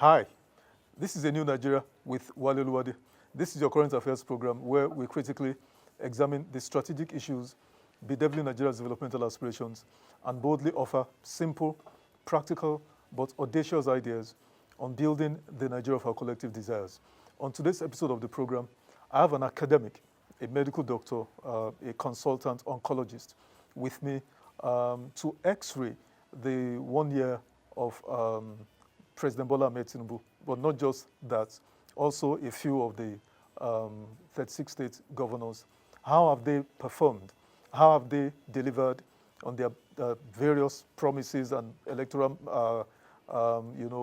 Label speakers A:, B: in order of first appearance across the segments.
A: Hi, this is A New Nigeria with Wale Oluwade. This is your current affairs program where we critically examine the strategic issues bedeviling Nigeria's developmental aspirations and boldly offer simple, practical, but audacious ideas on building the Nigeria of our collective desires. On today's episode of the program, I have an academic, a medical doctor, a consultant oncologist with me to x-ray the 1 year of President Bola Tinubu, but not just that, also a few of the 36 state governors. How have they performed? How have they delivered on their various promises and electoral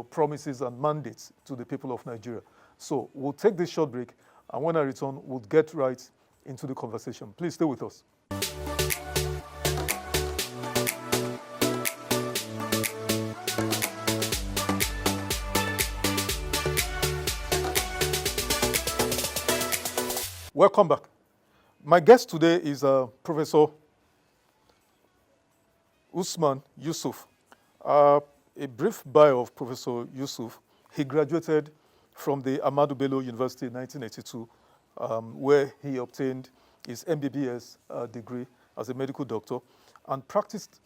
A: promises and mandates to the people of Nigeria? So we'll take this short break, and when I return, we'll get right into the conversation. Please stay with us. Welcome back. My guest today is Professor Usman Yusuf. A brief bio of Professor Yusuf. He graduated from the Ahmadu Bello University in 1982, where he obtained his MBBS degree as a medical doctor, and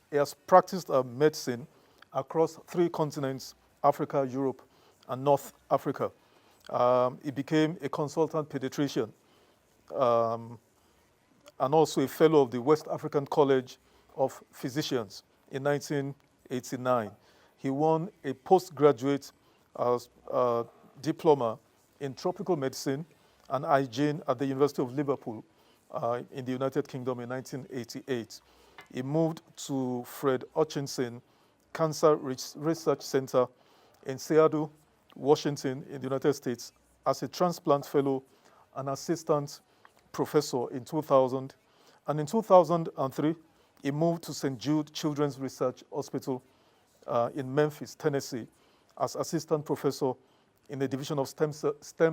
A: he has practiced medicine across 3 continents: Africa, Europe, and North Africa. He became a consultant pediatrician and also a fellow of the West African College of Physicians in 1989. He won a postgraduate diploma in tropical medicine and hygiene at the University of Liverpool in the United Kingdom in 1988. He moved to Fred Hutchinson Cancer Research Center in Seattle, Washington, in the United States as a transplant fellow and assistant professor in 2000. And in 2003, he moved to St. Jude Children's Research Hospital in Memphis, Tennessee, as assistant professor in the division of stem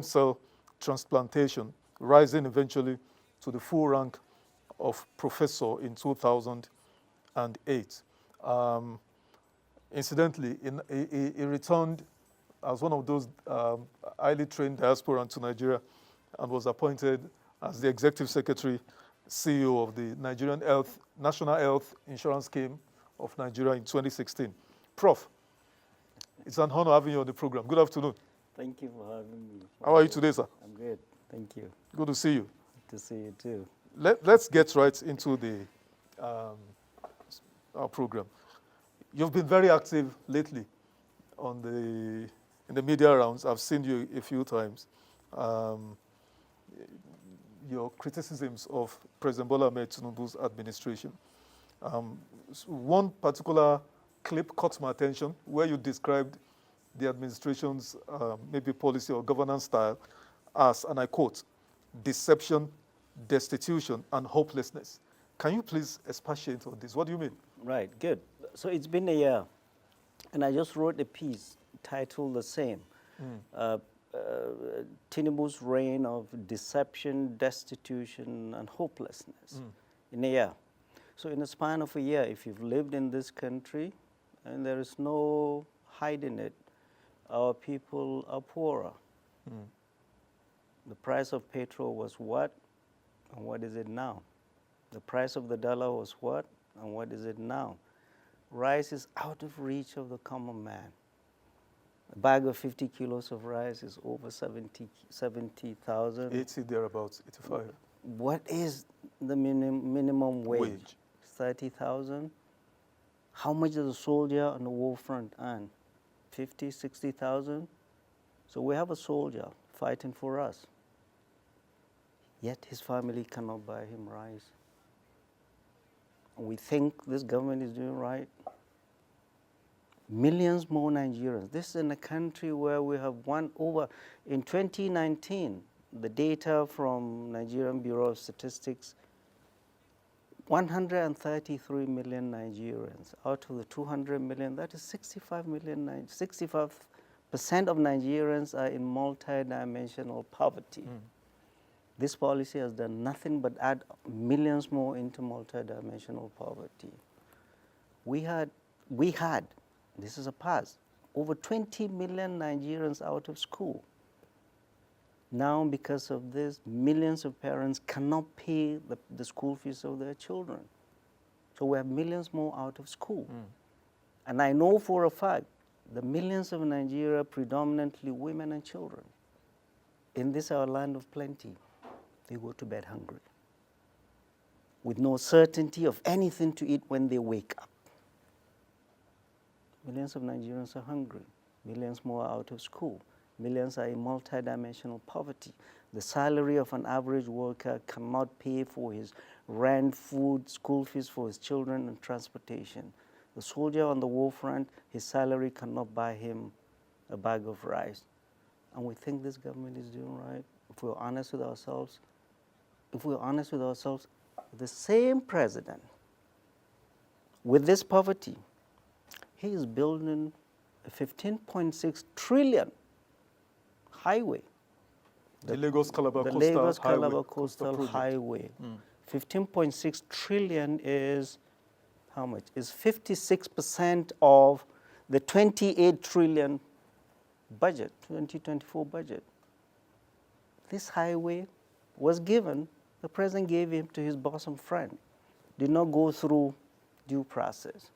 A: cell transplantation, rising eventually to the full rank of professor in 2008. Incidentally, he returned as one of those highly trained diasporans to Nigeria and was appointed as the executive secretary, CEO of the National Health Insurance Scheme of Nigeria in 2016. Prof, it's an honor having you on the program. Good afternoon.
B: Thank you for having me.
A: How are you today, sir?
B: I'm good. Thank you.
A: Good to see you.
B: Good to see you too.
A: Let's get right into our program. You've been very active lately in the media rounds. I've seen you a few times. Your criticisms of President Bola Tinubu's administration. One particular clip caught my attention where you described the administration's maybe policy or governance style as, and I quote, deception, destitution, and hopelessness. Can you please expatiate on this? What do you mean?
B: Right, good. So it's been a year, and I just wrote a piece titled the same. Tinubu's reign of deception, destitution, and hopelessness in a year. So in the span of a year, if you've lived in this country, and there is no hiding it, our people are poorer. The price of petrol was what, and what is it now? The price of the dollar was what, and what is it now? Rice is out of reach of the common man. A bag of 50 kilos of rice is over 70,000.
A: 80 thereabouts, 85.
B: What is the minimum wage? 30,000. How much does a soldier on the war front earn? 50, 60,000. So we have a soldier fighting for us. Yet his family cannot buy him rice. And we think this government is doing right. Millions more Nigerians. This is in a country where we have in 2019, the data from Nigerian Bureau of Statistics, 133 million Nigerians. Out of the 200 million, that is 65 million, 65% of Nigerians are in multi-dimensional poverty. This policy has done nothing but add millions more into multi-dimensional poverty. We had, this is a past, over 20 million Nigerians out of school. Now, because of this, millions of parents cannot pay the school fees of their children. So we have millions more out of school. And I know for a fact the millions of Nigeria, predominantly women and children, in this our land of plenty, they go to bed hungry, with no certainty of anything to eat when they wake up. Millions of Nigerians are hungry. Millions more are out of school. Millions are in multidimensional poverty. The salary of an average worker cannot pay for his rent, food, school fees for his children, and transportation. The soldier on the war front, his salary cannot buy him a bag of rice. And we think this government is doing right. If we're honest with ourselves, the same president, with this poverty, he is building a 15.6 trillion highway.
A: The Lagos-Calabar
B: Coastal Highway. 15.6 trillion is how much? Is 56% of the 28 trillion budget, 2024 budget. This highway was given, the president gave him to his bosom friend, did not go through due process.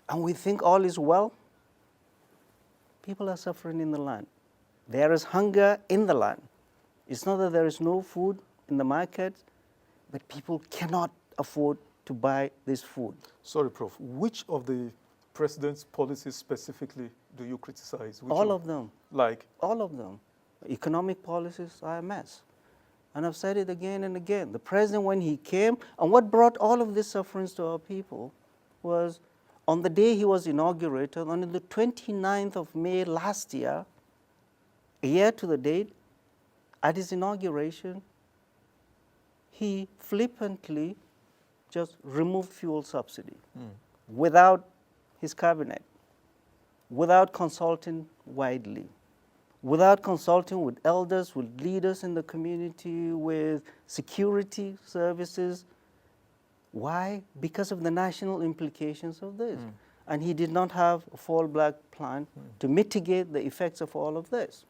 B: And we think all is well. People are suffering in the land. There is hunger in the land. It's not that there is no food in the market, but people cannot afford to buy this food.
A: Sorry, Prof. Which of the president's policies specifically do you criticize?
B: All of them.
A: Like?
B: All of them. Economic policies are a mess. And I've said it again and again. The president, when he came, and what brought all of this sufferance to our people was on the day he was inaugurated, on the 29th of May last year, a year to the date, at his inauguration, he flippantly just removed fuel subsidy without his cabinet, without consulting widely, without consulting with elders, with leaders in the community, with security services. Why? Because of the national implications of this. And he did not have a fallback plan to mitigate the effects of all of this.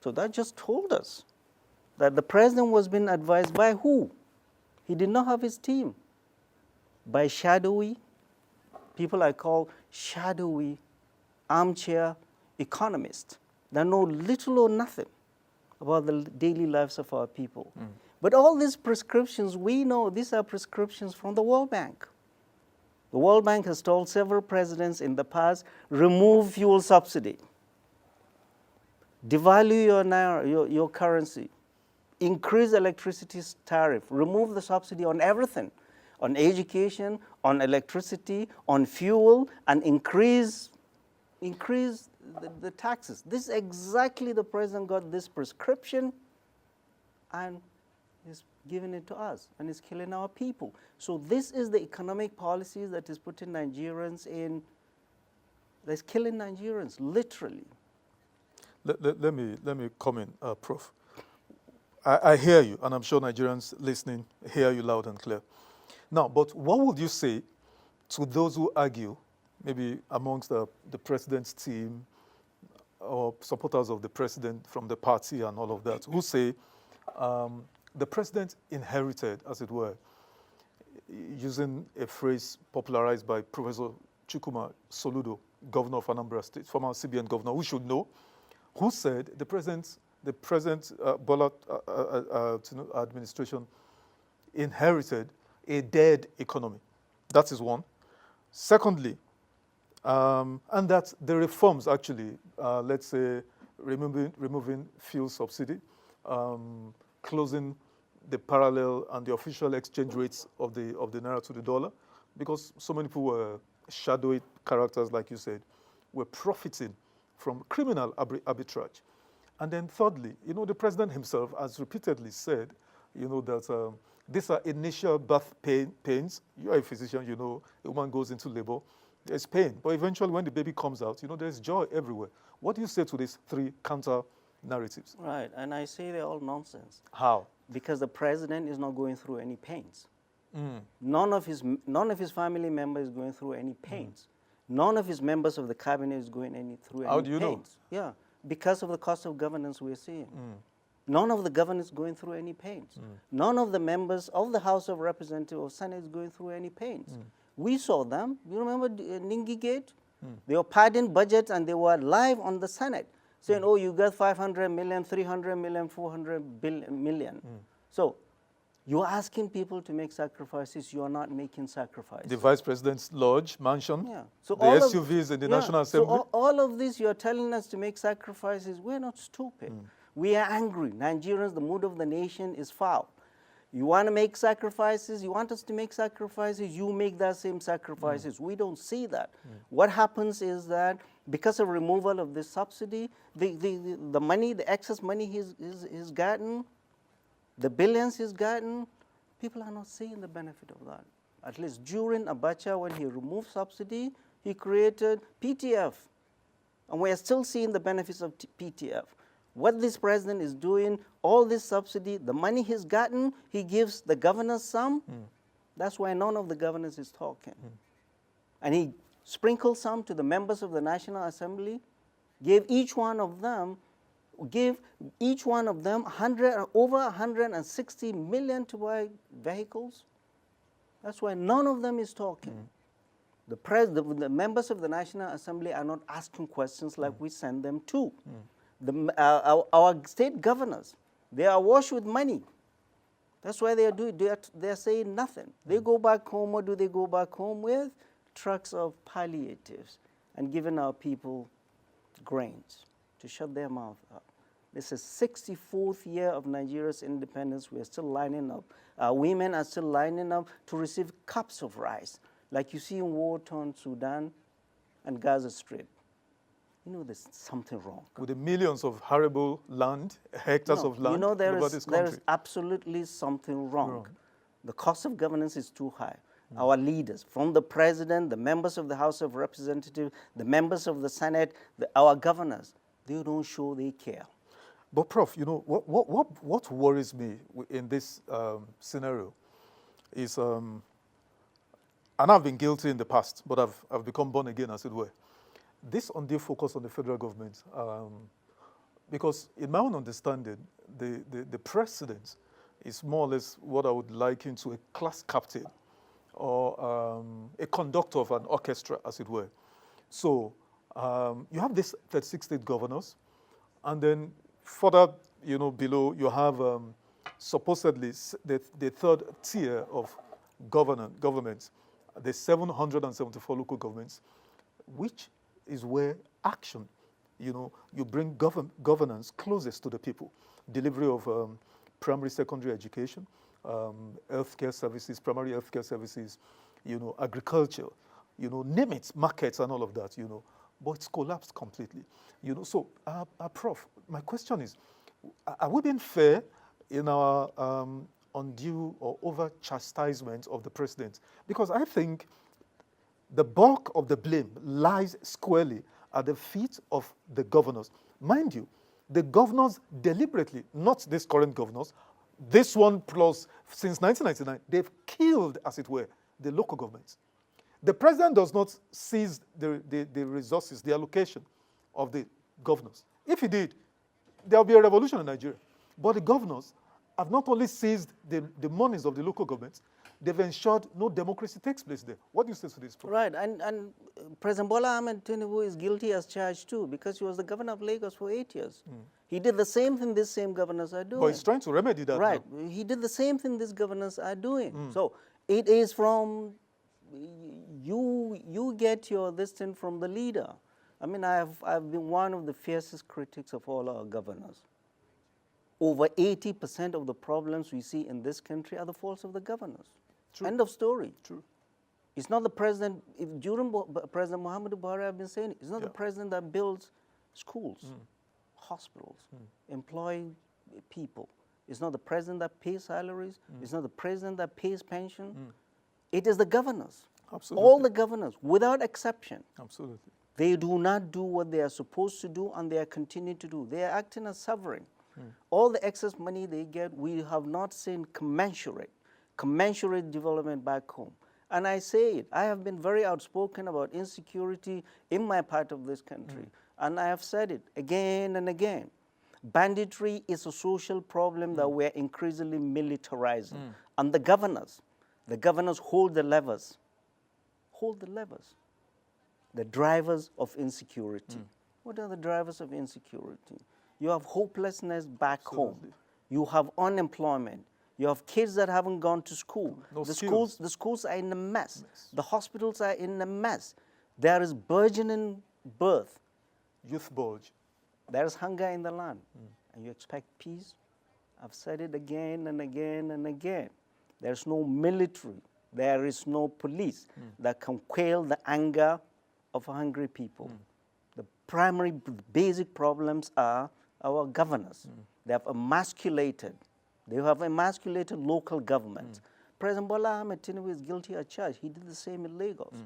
B: So that just told us that the president was being advised by who? He did not have his team. By shadowy, people I call shadowy armchair economists that know little or nothing about the daily lives of our people. But all these prescriptions, we know these are prescriptions from the World Bank. The World Bank has told several presidents in the past, remove fuel subsidy, devalue your naira, your currency, increase electricity tariff, remove the subsidy on everything, on education, on electricity, on fuel, and increase the taxes. This is exactly the president got this prescription, and he's giving it to us, and it's killing our people. So this is the economic policies that is putting Nigerians in, that's killing Nigerians, literally.
A: Let me comment, Prof. I hear you, and I'm sure Nigerians listening hear you loud and clear. Now, but what would you say to those who argue, maybe amongst the president's team or supporters of the president from the party and all of that, who say the president inherited, as it were, using a phrase popularized by Professor Soludo, governor of Anambra State, former CBN governor, who should know, who said the present Bola Tinubu administration inherited a dead economy. That is one. Secondly, and that the reforms actually, let's say, removing fuel subsidy, closing the parallel and the official exchange rates of the naira to the dollar, because so many people were shadowy characters, like you said, were profiting from criminal arbitrage. And then thirdly, the president himself has repeatedly said, that these are initial birth pains. You are a physician, a woman goes into labor, there's pain. But eventually when the baby comes out, there's joy everywhere. What do you say to these three counter narratives?
B: Right, and I say they're all nonsense.
A: How?
B: Because the president is not going through any pains. None of his family members is going through any pains. None of his members of the cabinet is going through any
A: How do you know?
B: pains. Yeah, because of the cost of governance we're seeing. None of the governors going through any pains. None of the members of the House of Representatives or Senate is going through any pains. We saw them. You remember Ningi Gate? They were padding budgets and they were live on the Senate saying, oh, you got 500 million, 300 million, 400 million. So you're asking people to make sacrifices. You are not making sacrifices.
A: The Vice President's lodge, mansion,
B: Yeah. So
A: the
B: all
A: SUVs in the National Assembly.
B: So all of this, you're telling us to make sacrifices. We're not stupid. We are angry. Nigerians, the mood of the nation is foul. You want to make sacrifices, you want us to make sacrifices, you make that same sacrifices. We don't see that. What happens is that because of removal of this subsidy, the money, the excess money he's gotten, the billions he's gotten, people are not seeing the benefit of that. At least during Abacha, when he removed subsidy, he created PTF. And we are still seeing the benefits of PTF. What this president is doing, all this subsidy, the money he's gotten, he gives the governors some. That's why none of the governors is talking. And he sprinkled some to the members of the National Assembly, gave each one of them over 160 million to buy vehicles. That's why none of them is talking. The members of the National Assembly are not asking questions like we send them to. Our state governors, they are awash with money. That's why they are saying nothing. They go back home. What do they go back home with? Trucks of palliatives and giving our people grains to shut their mouth up. This is 64th year of Nigeria's independence. We are still lining up. Our women are still lining up to receive cups of rice, like you see in war-torn Sudan and Gaza Strip. You know there's something wrong.
A: With the millions of arable land, hectares of land,
B: you know there
A: over this country.
B: is absolutely something wrong. The cost of governance is too high. Our leaders, from the president, the members of the House of Representatives, the members of the Senate, our governors, they don't show they care.
A: But Prof, you know, what worries me in this scenario is, and I've been guilty in the past, but I've become born again, as it were, this undue focus on the federal government, because in my own understanding, the president is more or less what I would liken to a class captain or a conductor of an orchestra, as it were. So you have these 36 state governors, and then further, you know, below you have supposedly the third tier of governments, the 774 local governments, which is where action, you know, you bring governance closest to the people. Delivery of primary, secondary education, healthcare services, primary healthcare services, you know, agriculture, you know, name it, markets and all of that, you know. But it's collapsed completely, you know. So, Prof, my question is, are we being fair in our undue or over chastisement of the president? Because I think the bulk of the blame lies squarely at the feet of the governors. Mind you, the governors deliberately, not these current governors, this one plus, since 1999, they've killed, as it were, the local governments. The president does not seize the resources, the allocation of the governors. If he did, there will be a revolution in Nigeria. But the governors have not only seized the monies of the local governments, they've ensured no democracy takes place there. What do you say to this?
B: Right, and President Bola Tinubu is guilty as charged too, because he was the governor of Lagos for 8 years. He did the same thing these same governors are doing.
A: But he's trying to remedy that.
B: Right,
A: now.
B: He did the same thing these governors are doing. So it is from, you get your this thing from the leader. I mean, I've been one of the fiercest critics of all our governors. Over 80% of the problems we see in this country are the faults of the governors. True. End of story.
A: True.
B: It's not the president, during President Muhammadu Buhari, I've been saying, it's not the president that builds schools, hospitals, employing people. It's not the president that pays salaries. It's not the president that pays pension. It is the governors.
A: Absolutely.
B: All the governors, without exception.
A: Absolutely.
B: They do not do what they are supposed to do, and they are continuing to do. They are acting as sovereign. All the excess money they get, we have not seen commensurate development back home. And I say it. I have been very outspoken about insecurity in my part of this country. And I have said it again and again. Banditry is a social problem that we're increasingly militarizing. And the governors hold the levers. Hold the levers. The drivers of insecurity. What are the drivers of insecurity? You have hopelessness back home. You have unemployment. You have kids that haven't gone to school. The schools are in a mess. The hospitals are in a mess. There is burgeoning birth.
A: Youth bulge.
B: There is hunger in the land. And you expect peace? I've said it again and again and again. There's no military. There is no police that can quell the anger of hungry people. The primary basic problems are our governors. They have emasculated local governments. President Bola Tinubu is guilty as charged. He did the same in Lagos.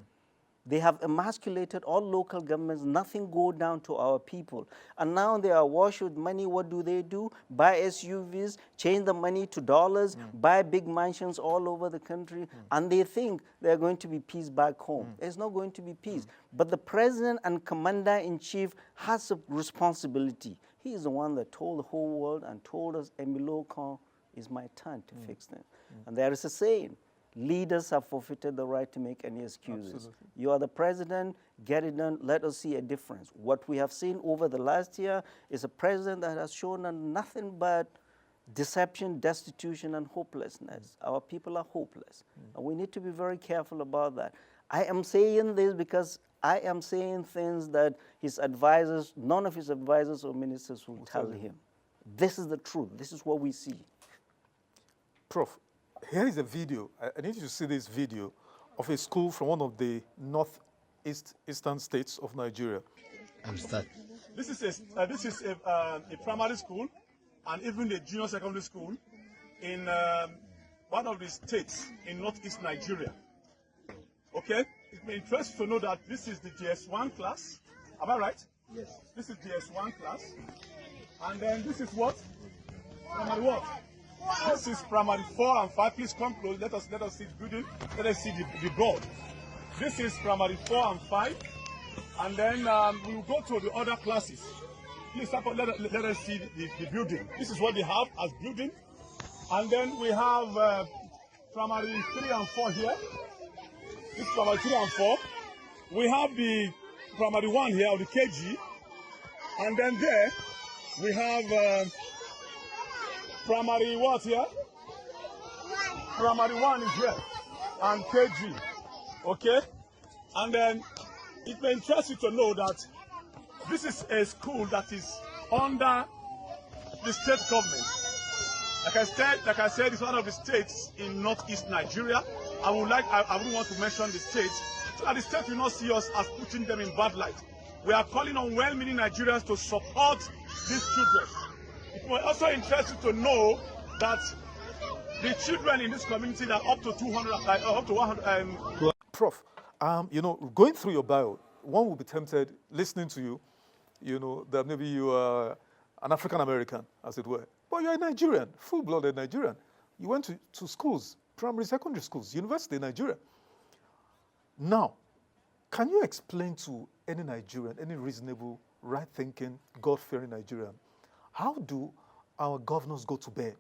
B: They have emasculated all local governments. Nothing go down to our people. And now they are awash with money. What do? Buy SUVs, change the money to dollars, buy big mansions all over the country, and they think there's going to be peace back home. There's not going to be peace. But the president and commander-in-chief has a responsibility. He is the one that told the whole world and told us, Emiloko, it's my turn to fix them. And there is a saying, leaders have forfeited the right to make any excuses.
A: Absolutely.
B: You are the president, get it done, let us see a difference. What we have seen over the last year is a president that has shown nothing but deception, destitution, and hopelessness. Our people are hopeless. And we need to be very careful about that. I am saying this because I am saying things that his advisors, none of his advisors or ministers will tell him. This is the truth. This is what we see.
A: Prof, here is a video. I need you to see this video of a school from one of the northeastern states of Nigeria.
C: This is a primary school and even a junior secondary school in one of the states in northeast Nigeria. Okay? It may interest you to know that this is the GS1 class. Am I right? Yes. This is GS1 class. And then this is what? Primary what? This is primary 4 and 5. Please come close. Let us see the building. Let us see the board. This is primary 4 and 5. And then we will go to the other classes. Please let us see the building. This is what they have as building. And then we have primary 3 and 4 here. This is primary 3 and 4. We have the primary 1 here, or the KG. And then there we have primary what here? Primary 1 is here. And KG. Okay? And then it may interest you to know that this is a school that is under the state government. Like I said, it's one of the states in northeast Nigeria. I wouldn't want to mention the states, so that the state will not see us as putting them in bad light. We are calling on well-meaning Nigerians to support these children. It may also interest you to know that the children in this community are up to 200, up to 100.
A: Prof, you know, going through your bio, one would be tempted, listening to you, you know, that maybe you are an African American, as it were. But you're a Nigerian, full-blooded Nigerian. You went to schools, primary, secondary schools, university in Nigeria. Now, can you explain to any Nigerian, any reasonable, right-thinking, God-fearing Nigerian, how do our governors go to bed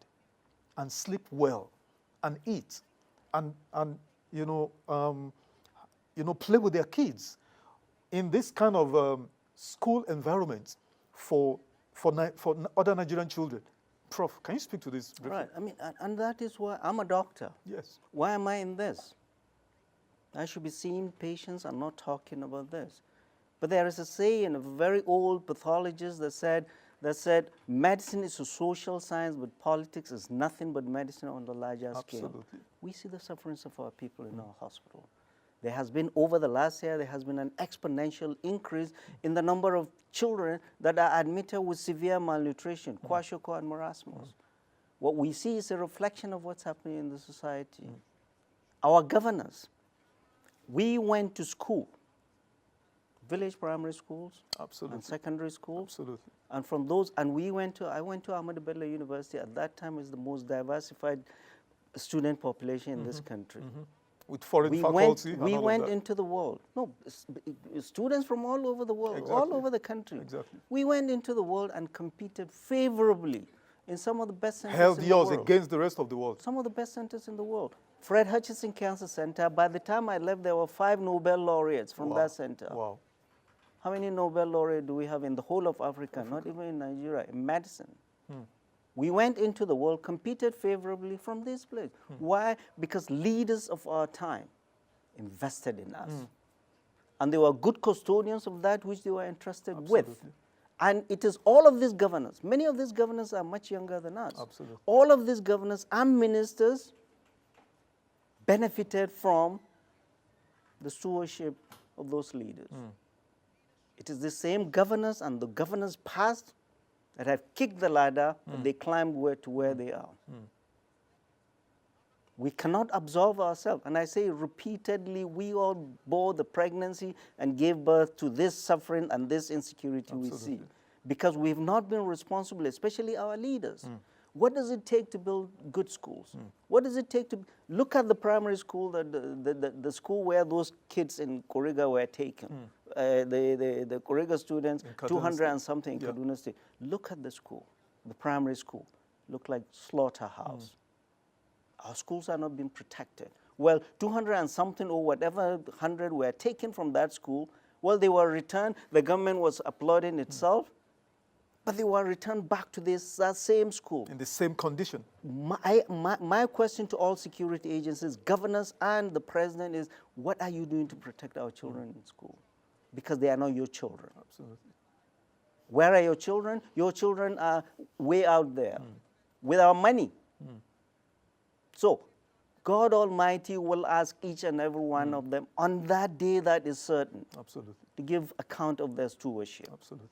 A: and sleep well and eat and play with their kids in this kind of school environment for other Nigerian children? Prof, can you speak to this briefly?
B: Right. I mean, and that is why I'm a doctor.
A: Yes.
B: Why am I in this? I should be seeing patients and not talking about this. But there is a saying of a very old pathologist that said medicine is a social science, but politics is nothing but medicine on the larger scale.
A: Absolutely.
B: We see the sufferings of our people in our hospital. There has been, over the last year, there has been an exponential increase in the number of children that are admitted with severe malnutrition, kwashiorkor and marasmus. What we see is a reflection of what's happening in the society. Our governors, we went to school, village primary schools,
A: Absolutely.
B: and secondary schools.
A: Absolutely.
B: And from those, and I went to Ahmadu Bello University. At that time, it was the most diversified student population in this country.
A: With foreign faculty
B: we
A: and all
B: went
A: of that.
B: into the world. No, students from all over the world, all
A: Exactly.
B: over the country.
A: Exactly.
B: We went into the world and competed favorably in some of the best centers
A: Held
B: in the
A: yours
B: world.
A: against the rest of the world.
B: Some of the best centers in the world. Fred Hutchinson Cancer Center, by the time I left, there were 5 Nobel laureates from
A: Wow.
B: that center.
A: Wow.
B: How many Nobel laureates do we have in the whole of Africa? Not even in Nigeria, in medicine. We went into the world, competed favorably from this place. Why? Because leaders of our time invested in us. And they were good custodians of that which they were entrusted with.
A: Absolutely.
B: And it is all of these governors. Many of these governors are much younger than us.
A: Absolutely.
B: All of these governors and ministers benefited from the stewardship of those leaders. It is the same governors and the governors past that have kicked the ladder and they climbed to where they are. We cannot absolve ourselves. And I say repeatedly, we all bore the pregnancy and gave birth to this suffering and this insecurity we see. Because we've not been responsible, especially our leaders. What does it take to build good schools? What does it take to look at the primary school, the school where those kids in Kuriga were taken, the Kuriga students, 200 and something in Kaduna State. Look at the school, the primary school, look like slaughterhouse. Our schools are not being protected. Well, 200 and something or whatever 100 were taken from that school. Well, they were returned. The government was applauding itself. But they were returned back to that same school.
A: In the same condition.
B: My question to all security agencies, governors, and the president is, what are you doing to protect our children in school? Because they are not your children.
A: Absolutely.
B: Where are your children? Your children are way out there with our money. So, God Almighty will ask each and every one of them on that day that is certain
A: Absolutely.
B: to give account of their stewardship.
A: Absolutely.